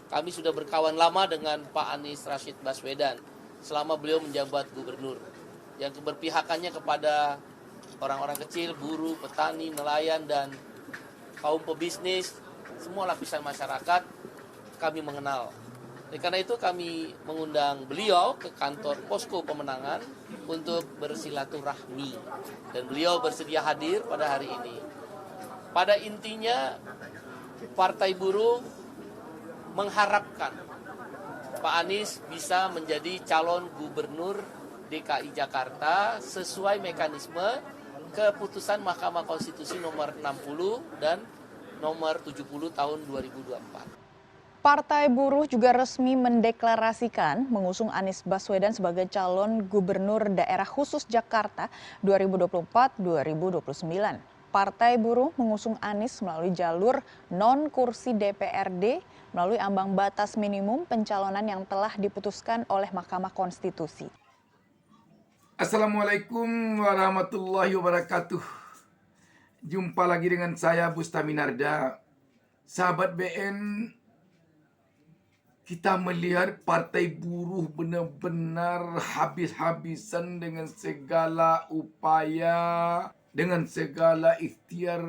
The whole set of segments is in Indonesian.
Kami sudah berkawan lama dengan Pak Anies Rashid Baswedan selama beliau menjabat gubernur, yang keberpihakannya kepada orang-orang kecil, buruh, petani, nelayan, dan kaum pebisnis, semua lapisan masyarakat kami mengenal. Oleh karena itu kami mengundang beliau ke kantor Posko Pemenangan untuk bersilaturahmi, dan beliau bersedia hadir pada hari ini. Pada intinya, Partai Buruh mengharapkan Pak Anies bisa menjadi calon gubernur DKI Jakarta sesuai mekanisme keputusan Mahkamah Konstitusi nomor 60 dan nomor 70 tahun 2024. Partai Buruh juga resmi mendeklarasikan mengusung Anies Baswedan sebagai calon gubernur daerah khusus Jakarta 2024-2029. Partai Buruh mengusung Anies melalui jalur non-kursi DPRD melalui ambang batas minimum pencalonan yang telah diputuskan oleh Mahkamah Konstitusi. Assalamualaikum warahmatullahi wabarakatuh. Jumpa lagi dengan saya Bustami Narda. Sahabat BN, kita melihat Partai Buruh benar-benar habis-habisan dengan segala upaya, dengan segala ikhtiar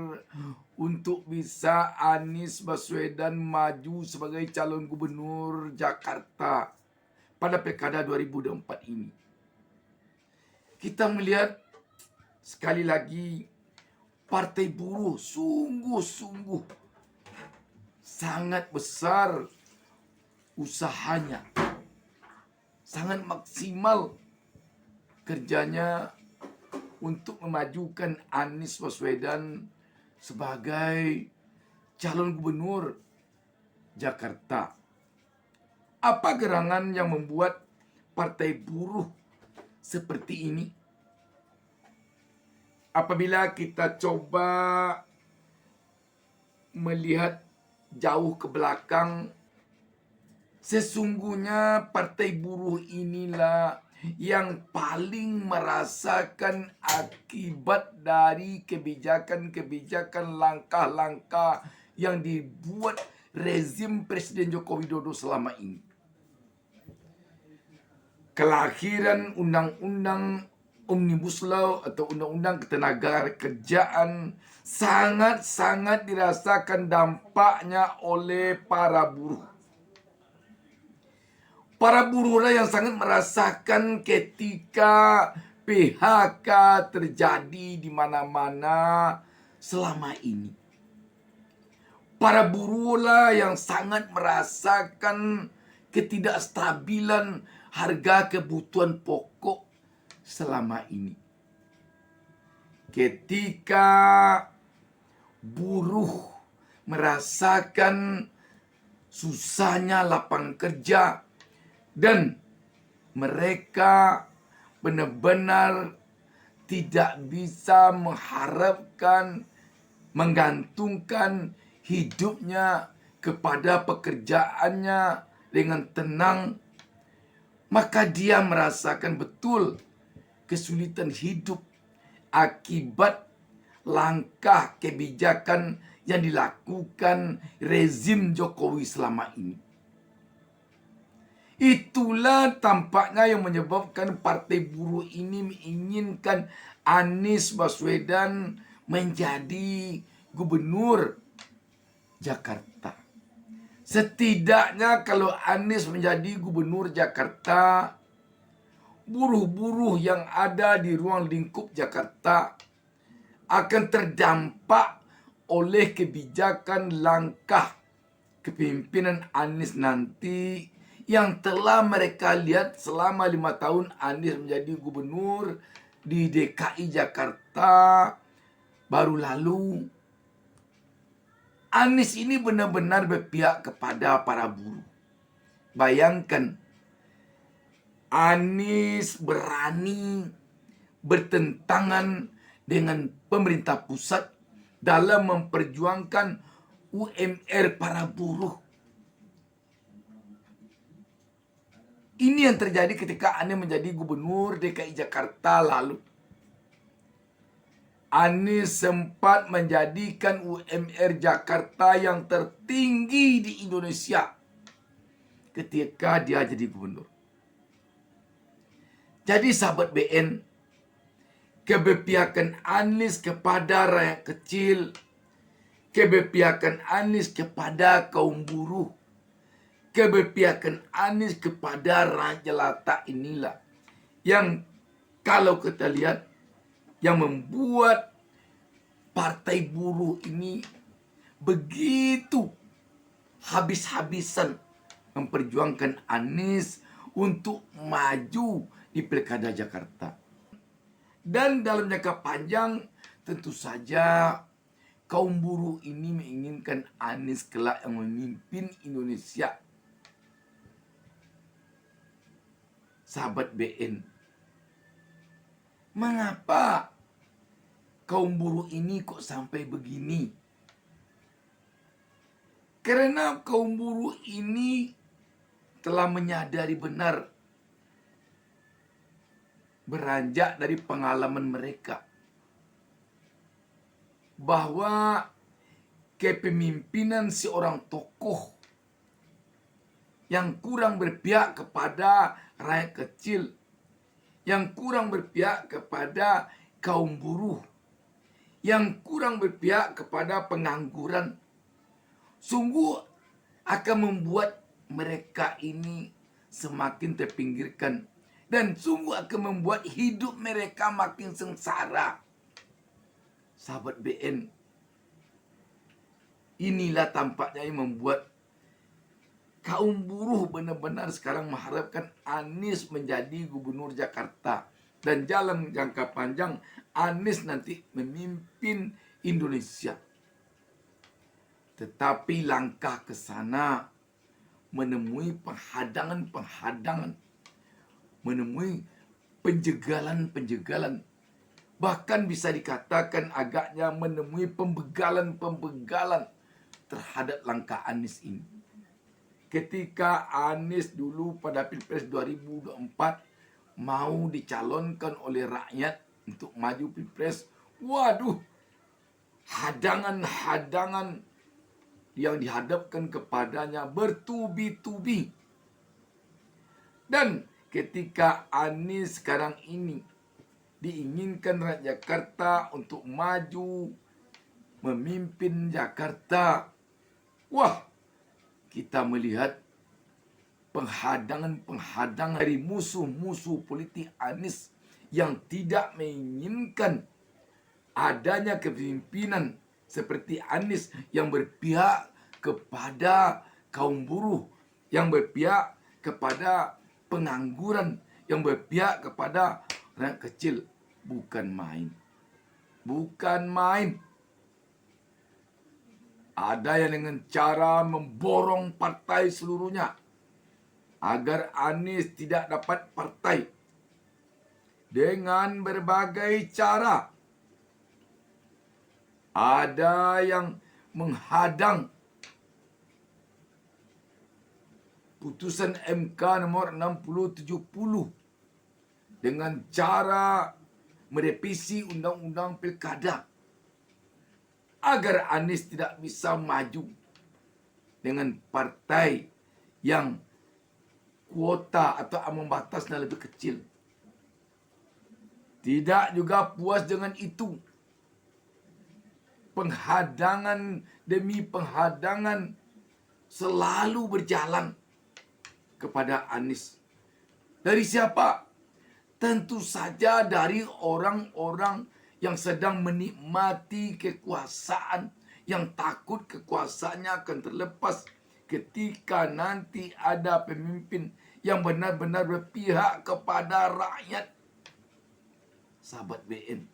untuk bisa Anies Baswedan maju sebagai calon gubernur Jakarta pada Pilkada 2024 ini. Kita melihat sekali lagi Partai Buruh sungguh-sungguh sangat besar usahanya, sangat maksimal kerjanya untuk memajukan Anies Baswedan sebagai calon gubernur Jakarta. Apa gerangan yang membuat Partai Buruh seperti ini? Apabila kita coba melihat jauh ke belakang, sesungguhnya Partai Buruh inilah yang paling merasakan akibat dari kebijakan-kebijakan, langkah-langkah yang dibuat rezim Presiden Joko Widodo selama ini. Kelahiran Undang-Undang Omnibus Law atau Undang-Undang Ketenagakerjaan sangat-sangat dirasakan dampaknya oleh para buruh. Para buruhlah yang sangat merasakan ketika PHK terjadi di mana-mana selama ini. Para buruhlah yang sangat merasakan ketidakstabilan harga kebutuhan pokok selama ini. Ketika buruh merasakan susahnya lapangan kerja dan mereka benar-benar tidak bisa mengharapkan, menggantungkan hidupnya kepada pekerjaannya dengan tenang, maka dia merasakan betul kesulitan hidup akibat langkah kebijakan yang dilakukan rezim Jokowi selama ini. Itulah tampaknya yang menyebabkan Partai Buruh ini menginginkan Anies Baswedan menjadi gubernur Jakarta. Setidaknya kalau Anies menjadi gubernur Jakarta, buruh-buruh yang ada di ruang lingkup Jakarta akan terdampak oleh kebijakan langkah kepemimpinan Anies nanti yang telah mereka lihat selama 5 tahun Anies menjadi gubernur di DKI Jakarta baru lalu. Anies ini benar-benar berpihak kepada para buruh. Bayangkan, Anies berani bertentangan dengan pemerintah pusat dalam memperjuangkan UMR para buruh. Ini yang terjadi ketika Anies menjadi gubernur DKI Jakarta lalu. Anies sempat menjadikan UMR Jakarta yang tertinggi di Indonesia. ketika dia jadi gubernur. Jadi sahabat BN, keberpihakan Anies kepada rakyat kecil, keberpihakan Anies kepada kaum buruh, keberpihakan Anies kepada rakyat jelata inilah yang kalau kita lihat yang membuat partai buruh ini begitu habis-habisan memperjuangkan Anies untuk maju di Pilkada Jakarta. Dan dalam jangka panjang tentu saja kaum buruh ini menginginkan Anies kelak yang memimpin Indonesia. Sahabat BN, mengapa kaum buruh ini kok sampai begini? Karena kaum buruh ini telah menyadari benar beranjak dari pengalaman mereka bahwa kepemimpinan seorang tokoh yang kurang berpihak kepada rakyat kecil, yang kurang berpihak kepada kaum buruh, yang kurang berpihak kepada pengangguran, sungguh akan membuat mereka ini semakin terpinggirkan dan sungguh akan membuat hidup mereka makin sengsara. Sahabat BN, inilah tampaknya yang membuat kaum buruh benar-benar sekarang mengharapkan Anies menjadi gubernur Jakarta. Dan dalam jangka panjang Anies nanti memimpin Indonesia. Tetapi langkah ke sana menemui penghadangan-penghadangan, menemui penjegalan-penjegalan. Bahkan bisa dikatakan agaknya menemui pembegalan-pembegalan terhadap langkah Anies ini. Ketika Anies dulu pada Pilpres 2024 mau dicalonkan oleh rakyat untuk maju Pilpres, waduh, hadangan-hadangan yang dihadapkan kepadanya bertubi-tubi. Dan ketika Anies sekarang ini diinginkan rakyat Jakarta untuk maju memimpin Jakarta, wah, kita melihat penghadangan-penghadangan dari musuh-musuh politik Anies yang tidak menginginkan adanya kepemimpinan seperti Anies yang berpihak kepada kaum buruh, yang berpihak kepada pengangguran, yang berpihak kepada rakyat kecil. Bukan main. Bukan main. Ada yang dengan cara memborong partai seluruhnya agar Anies tidak dapat partai dengan berbagai cara. Ada yang menghadang putusan MK nomor 6070 dengan cara merevisi undang-undang pilkada agar Anies tidak bisa maju dengan partai yang kuota atau ambang batasnya lebih kecil. Tidak juga puas dengan itu, penghadangan demi penghadangan selalu berjalan kepada Anies. Dari siapa? Tentu saja dari orang-orang yang sedang menikmati kekuasaan, yang takut kekuasaannya akan terlepas ketika nanti ada pemimpin yang benar-benar berpihak kepada rakyat. Sahabat BN,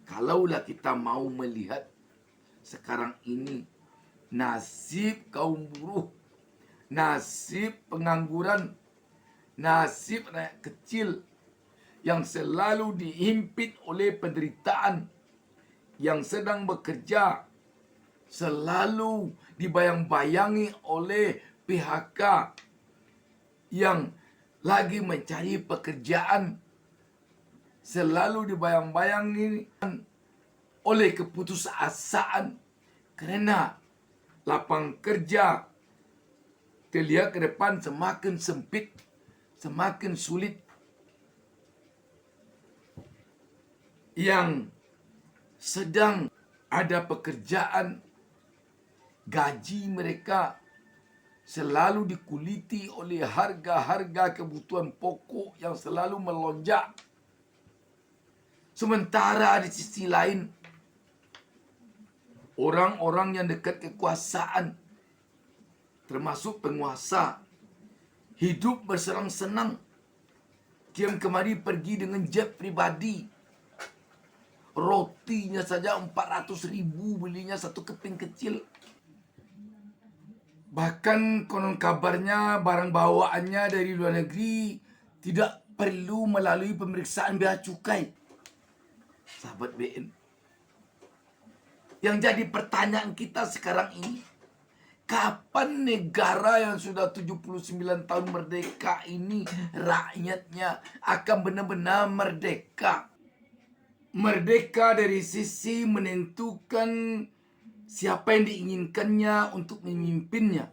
kalaulah kita mau melihat sekarang ini nasib kaum buruh, nasib pengangguran, nasib rakyat kecil yang selalu dihimpit oleh penderitaan, yang sedang bekerja, selalu dibayang-bayangi oleh PHK, yang lagi mencari pekerjaan, selalu dibayang-bayangi oleh keputusasaan karena lapangan kerja kita lihat ke depan semakin sempit, semakin sulit. Yang sedang ada pekerjaan, gaji mereka selalu dikuliti oleh harga-harga kebutuhan pokok yang selalu melonjak. Sementara di sisi lain, orang-orang yang dekat kekuasaan, termasuk penguasa, hidup bersenang-senang. Kiam kemari pergi dengan jet pribadi. Rotinya saja 400.000 belinya satu keping kecil. Bahkan konon kabarnya barang bawaannya dari luar negeri tidak perlu melalui pemeriksaan bea cukai. Sahabat BN, yang jadi pertanyaan kita sekarang ini, kapan negara yang sudah 79 tahun merdeka ini rakyatnya akan benar-benar merdeka? Merdeka dari sisi menentukan siapa yang diinginkannya untuk memimpinnya.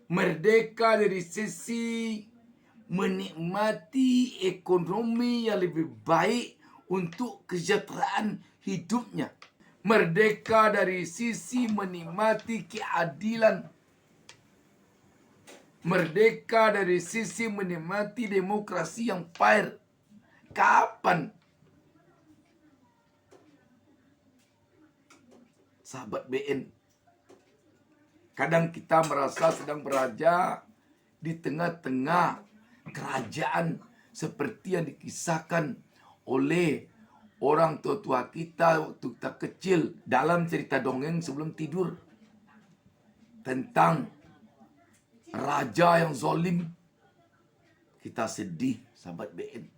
Merdeka dari sisi menikmati ekonomi yang lebih baik untuk kesejahteraan hidupnya. Merdeka dari sisi menikmati keadilan. Merdeka dari sisi menikmati demokrasi yang fair. Kapan? Sahabat BN, kadang kita merasa sedang berada di tengah-tengah kerajaan seperti yang dikisahkan oleh orang tua-tua kita waktu kita kecil dalam cerita dongeng sebelum tidur, tentang raja yang zalim. Kita sedih, sahabat BN.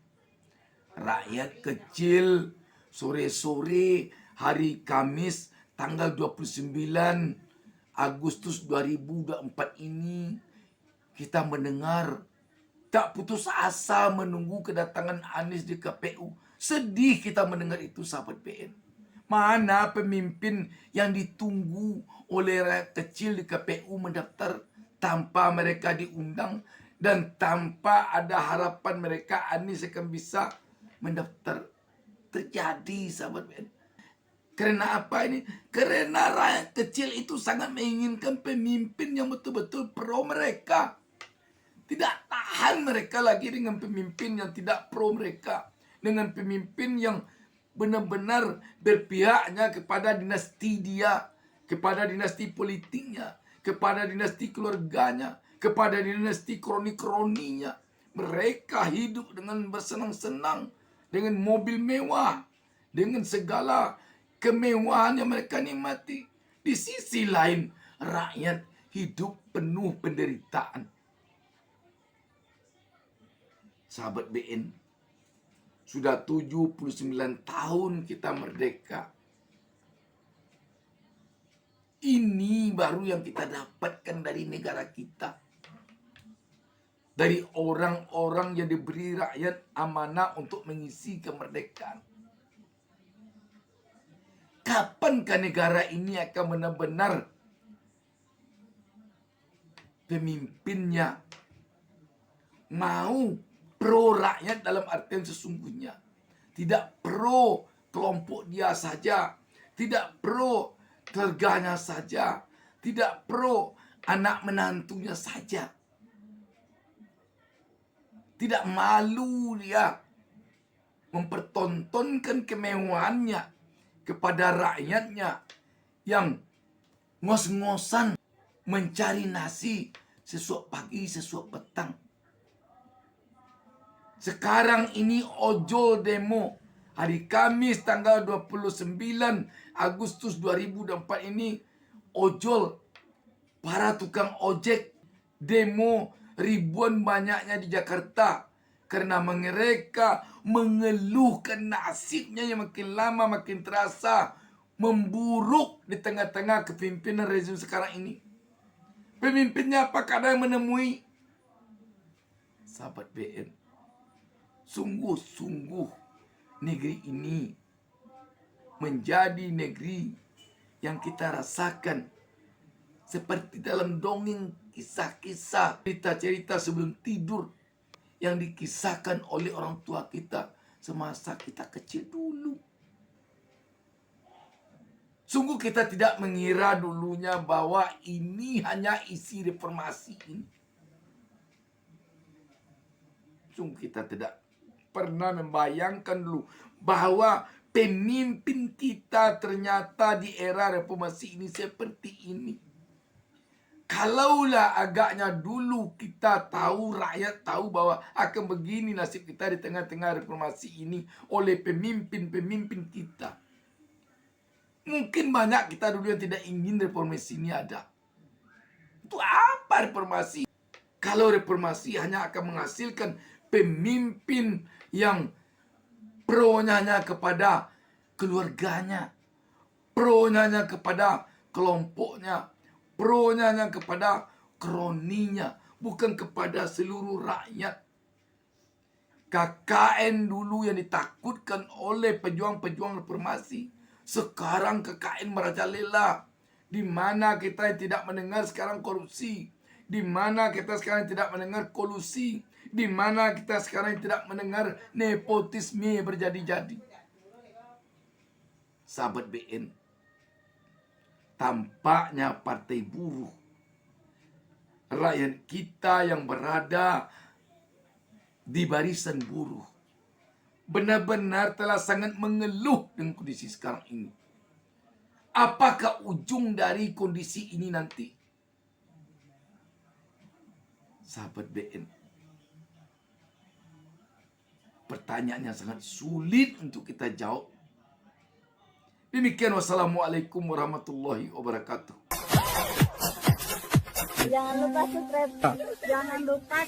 Rakyat kecil sore-sore hari Kamis tanggal 29 Agustus 2024 ini, kita mendengar tak putus asa menunggu kedatangan Anies di KPU. Sedih kita mendengar itu, sahabat BN. Mana pemimpin yang ditunggu oleh rakyat kecil di KPU mendaftar tanpa mereka diundang dan tanpa ada harapan mereka Anies akan bisa mendaftar. Terjadi, sahabat BN. Karena apa ini? Karena rakyat kecil itu sangat menginginkan pemimpin yang betul-betul pro mereka. Tidak tahan mereka lagi dengan pemimpin yang tidak pro mereka. Dengan pemimpin yang benar-benar berpihaknya kepada dinasti dia, kepada dinasti politiknya, kepada dinasti keluarganya, kepada dinasti kroni-kroninya. Mereka hidup dengan bersenang-senang, dengan mobil mewah, dengan segala kemewahan yang mereka nikmati. Di sisi lain, rakyat hidup penuh penderitaan. Sahabat BN, sudah 79 tahun kita merdeka. Ini baru yang kita dapatkan dari negara kita. Dari orang-orang yang diberi rakyat amanah untuk mengisi kemerdekaan. Kapankah negara ini akan benar-benar pemimpinnya mau pro rakyat dalam artian sesungguhnya. Tidak pro kelompok dia saja. Tidak pro keluarganya saja. Tidak pro anak menantunya saja. Tidak malu dia mempertontonkan kemewahannya kepada rakyatnya yang ngos-ngosan mencari nasi sesuap pagi, sesuap petang. Sekarang ini ojol demo hari Kamis tanggal 29 Agustus 2024 ini, ojol, para tukang ojek demo ribuan banyaknya di Jakarta karena mereka mengeluhkan nasibnya yang makin lama makin terasa memburuk di tengah-tengah kepimpinan rezim sekarang ini. Pemimpinnya apa kadang menemui? Sahabat BN, sungguh-sungguh negeri ini menjadi negeri yang kita rasakan seperti dalam dongeng kisah-kisah, cerita-cerita sebelum tidur yang dikisahkan oleh orang tua kita semasa kita kecil dulu. Sungguh kita tidak mengira dulunya bahwa ini hanya isi reformasi ini. Sungguh kita tidak pernah membayangkan dulu bahwa pemimpin kita ternyata di era reformasi ini seperti ini. Kalaulah agaknya dulu kita tahu, rakyat tahu bahwa akan begini nasib kita di tengah-tengah reformasi ini oleh pemimpin-pemimpin kita. Mungkin banyak kita dulu yang tidak ingin reformasi ini ada. Itu apa reformasi? Kalau reformasi hanya akan menghasilkan pemimpin yang pro-nya hanya kepada keluarganya, pro-nya hanya kepada kelompoknya, pro-nya hanya kepada kroninya, bukan kepada seluruh rakyat. KKN dulu yang ditakutkan oleh pejuang-pejuang reformasi, sekarang KKN merajalela. Di mana kita tidak mendengar sekarang korupsi, di mana kita sekarang tidak mendengar kolusi, di mana kita sekarang tidak mendengar nepotisme berjadi-jadi. Sahabat BN, tampaknya partai buruh, rakyat kita yang berada di barisan buruh, benar-benar telah sangat mengeluh dengan kondisi sekarang ini. Apakah ujung dari kondisi ini nanti? Sahabat BN, pertanyaan yang sangat sulit untuk kita jawab. Demikian, wassalamualaikum warahmatullahi wabarakatuh. Jangan lupa subscribe, jangan lupa